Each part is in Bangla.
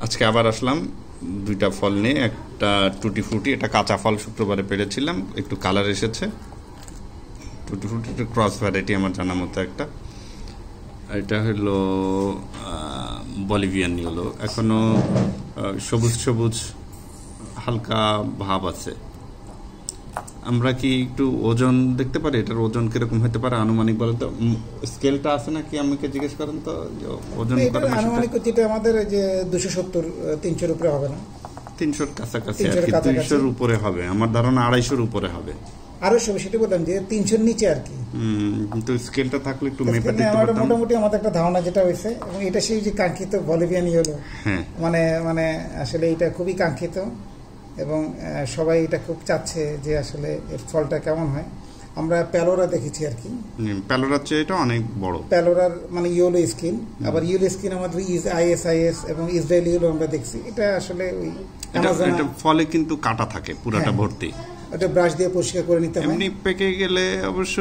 আজকে আবার আসলাম দুইটা ফল নিয়ে। একটা টুটি ফ্রুটি, এটা কাঁচা ফল, শুক্রবারে পেরেছিলাম, একটু কালার এসেছে। টুটি ফ্রুটি একটু ক্রস ভ্যারাইটি আমার জানা মতো একটা। এটা হলো বলিভিয়ান ইয়েলো, এখনো সবুজ সবুজ হালকা ভাব আছে। আমরা কি একটু ওজন দেখতে পারি? এটার ওজন কিরকম হতে পারে আনুমানিক বলেন তো? স্কেলটা আছে নাকি আমাকে জিজ্ঞেস করেন তো, ওজন আনুমানিক যেটা আমাদের যে 270 300 উপরে হবে না, 300 কাছাকাছি আর কি, 200 উপরে হবে আমার ধারণা, 250 উপরে হবে। আরো সেটা বললাম যে 300 নিচে আর কি। কিন্তু স্কেলটা থাকলে একটু মেপে দেখতে পারতাম। মোটামুটি আমাদের একটা ধারণা যেটা হয়েছে, এবং এটা সেই যে কাঙ্ক্ষিত বলিভিয়ান ইয়েলো। হ্যাঁ, মানে আসলে এটা খুবই কাঙ্ক্ষিত এবং সবাই এটা খুব চাচ্ছে যে আসলে এর ফলটা কেমন হয়। আমরা প্যালোরা দেখেছি আর কি, প্যালোরার চেয়ে এটা অনেক বড়। প্যালোরার মানে ইয়েলো স্কিন, আবার ইয়েলো স্কিন আমাদের আইএসআইএস এবং ইসরায়েলি ইয়েলো আমরা দেখছি। এটা আসলে ওই এটা ফলে কিন্তু কাটা থাকে পুরাটা ভর্তি, এটা ব্রাশ দিয়ে পরিষ্কার করে নিতে হয়। এমনি পেকে গেলে অবশ্য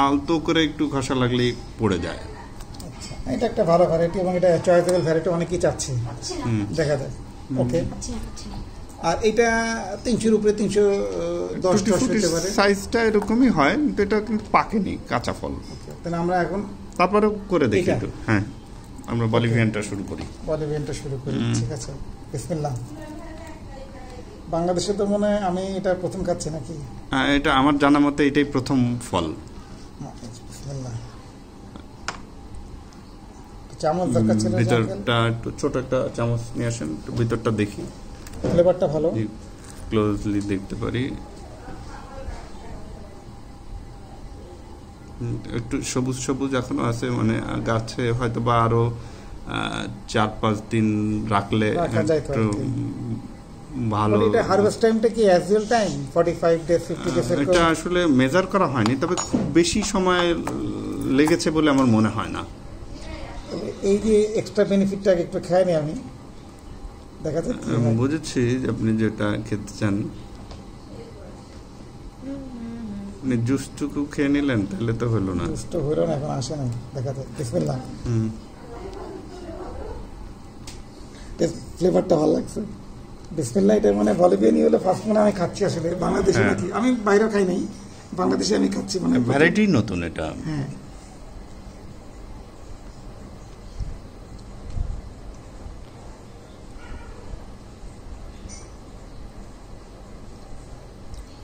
আলতো করে একটু ঘষা লাগলেই পড়ে যায়। আচ্ছা, এটা একটা ভালো ভ্যারাইটি এবং এটা চয়েসেবল ভ্যারাইটি, অনেকেই চাচ্ছে, দেখা যায়। ওকে, আর এটা 300 উপরে, 310 হতে পারে। সাইজটা এরকমই হয়, কিন্তু এটা কিন্তু পাকেনি, কাঁচা ফল। তাহলে আমরা এখন তারপরে করে দেখি একটু। হ্যাঁ, আমরা বলিভিয়ানটা শুরু করি। ঠিক আছে, বিসমিল্লাহ। বাংলাদেশে তো মনে হয় আমি এটা প্রথম খাচ্ছি নাকি? এটা আমার জানা মতে এটাই প্রথম ফল। বিসমিল্লাহ। চামচ দরকার ছিল, ভিতরটা একটু ছোট একটা চামচ নিয়ে আসেন, ভিতরটা দেখি। ফ্লেভারটা ভালো, ক্লোজলি দেখতে পারি। একটু সবুজ সবুজ এখনো আছে, মানে গাছে হয়তো বা আরো 4-5 দিন রাখলে একটু ভালো। এটা হারভেস্ট টাইমটা কি অ্যাজুয়াল টাইম 45 ডেজ 50 ডেজ? এটা আসলে মেজার করা হয়নি, তবে খুব বেশি সময় লেগেছে বলে আমার মনে হয় না। এই যে এক্সট্রা বেনিফিটটা একটু খাই নি আমি, দেখা যাচ্ছে। বুঝেছি আপনি যেটা খেতে চান। আপনি জুসটুকু খেয়ে নিলেন, তাহলে তো হলো না। জুস তো হলো না, এখন আসে না, দেখা যায়। বিসমিল্লাহ। ফ্লেভারটা ভালো লাগছে। বিসমিল্লাহ। এটা মানে বলিভিয়ান ইয়েলো ফার্স্ট মানে আমি খাচ্ছি আসলে বাংলাদেশে নাকি, আমি বাইরে খাই নাই, বাংলাদেশে আমি খাচ্ছি। মানে ভ্যারাইটি নতুন এটা। হ্যাঁ,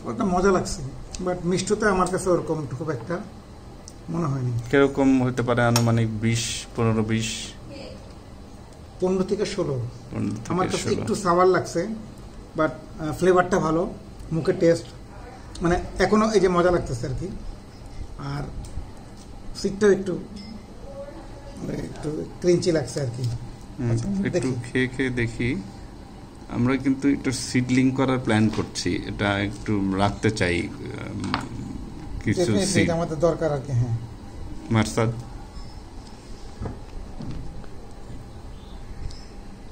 ওটা মজা লাগছে, বাট মিষ্টতা আমার কাছে ওরকম খুব একটা মনে হয়নি। কিরকম হতে পারে আনুমানিক? 15-20 থেকে 16। আমার কাছে একটু সাওয়ার লাগছে, বাট ফ্লেভারটা ভালো, মুখে টেস্ট মানে এখনো এই যে মজা লাগতেছে আর কি। আর সিটটাও একটু ক্রিঞ্চি লাগছে আর কি। একটু খেয়ে খেয়ে দেখি। আমরা কিন্তু একটু সিডলিং করার প্ল্যান করছি, এটা একটু রাখতে চাই কিছু সিড আমাদের দরকার আর কি। হ্যাঁ, মারসাদ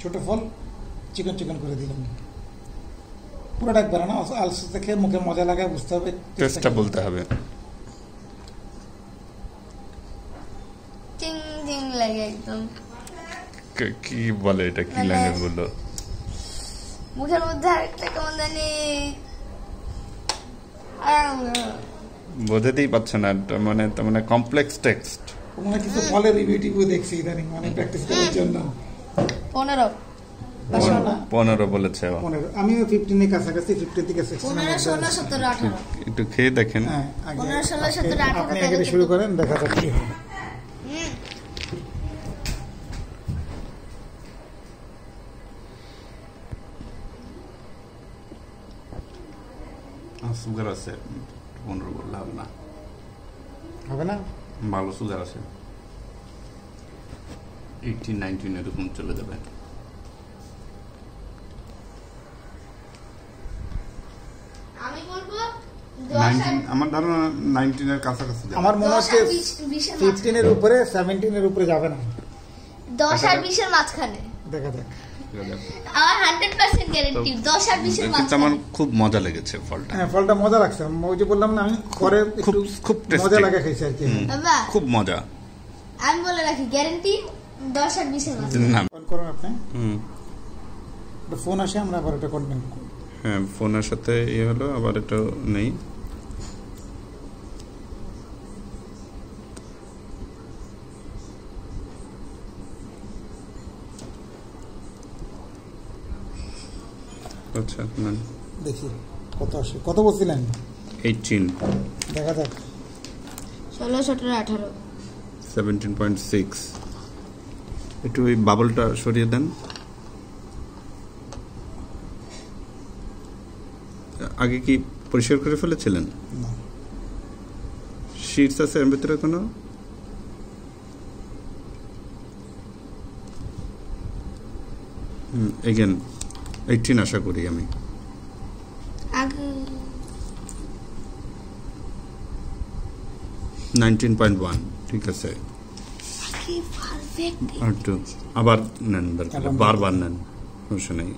ছোট ফল চিকন চিকন করে দিলাম, পুরোটা একবার না, আলসে দেখে মুখে মজা লাগে, বুঝতে হবে, টেস্টটা বলতে হবে। টিং টিং লাগে একদম। কি বলে এটা, কি লাগে বলো? মুখের মধ্যে আরেকটা কেমন জানি বোঝাতেই পারছে না, মানে কমপ্লেক্স টেক্সট। মানে কিছু ফলের রিভিউ দেখছি ইদানিং, মানে প্র্যাকটিস করার জন্য। 15 বলেছে। আমি 15 এর কাছাকাছি, 50 থেকে 16, 15, 16, 17, 18 একটু খেয়ে দেখেন। 15, 16, 17, 18 আপনি আগে শুরু করেন, দেখা যাক কি হয়। সুগার আছে, 15 বললে হবে না, ভালো সুগার আছে, 18-19 এরকম চলে যাবে। আমার ধারণা 19 এর কাছাকাছি যাবে। আমার মনে হচ্ছে 15 এর উপরে, 17 এর উপরে যাবে না, 10 আর 20 এর মাঝখানে দেখা যাক। আমার 100% গ্যারান্টি 10 আর 20 এর মাঝখানে। আমার খুব মজা লেগেছে ফলটা। হ্যাঁ, ফলটা মজা লাগছে, ওই যে বললাম না আমি পরে খুব মজা লাগে খাইছি আর কি। বাবা খুব মজা, আমি বলে রাখি গ্যারান্টি 10 আর 20 এর মাঝখানে। ফোন করুন আপনি। ফোন আসে, আমরা আবার এটা কন্টিনিউ করি। হ্যাঁ, ফোনের সাথে ইয়ে হলো, আবার এটা নেই। আচ্ছা, নেন। দেখি কত আসে। কত বলছিলেন? 18, দেখা যাক। 16, 17, 18। 17.6। একটু ওই বাবলটা সরিয়ে দেন। আগে কি পরিষ্কার করে ফেলেছিলেন? না, শীটস আছে এর ভিতরে কোনো? এগেন 18 আশা করি আমি। আগে 19.1, ঠিক আছে। কি পারফেক্ট। আর একটু আবার নেন, দরকার বারবার নেন, সমস্যা নেই।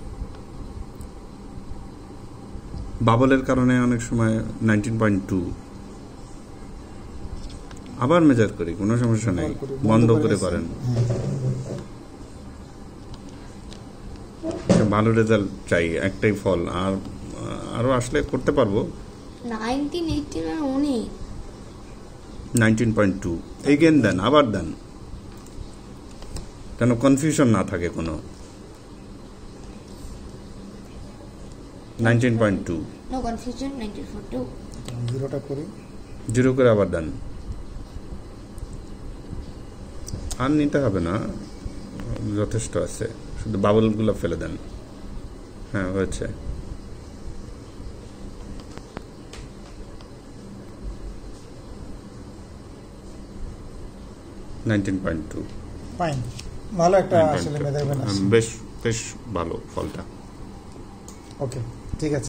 বাবলের কারণে অনেক সময় 19.2। আবার মেজার করি, কোনো সমস্যা নেই, বন্ধ করে পারেন। ভালো রেজাল্ট চাই, একটাই ফল। আর আরো আসলে করতে পারবো। 19, 18 আর 19। 19.2 এগেন দেন, আবার দেন, কেন কনফিউশন না থাকে কোনো। 19.2, নো কনফিউশন। 19.2। জিরোটা করি। 0 করে আবার দেন। আর নিতে হবে না, যথেষ্ট আছে, শুধু বাবলগুলো ফেলে দেন। হ্যাঁ, হয়েছে। ফাইন, ভালো একটা আসলে মেজারমেন্ট আছে। বেশ বেশ ভালো ফলটা। ওকে, ঠিক আছে।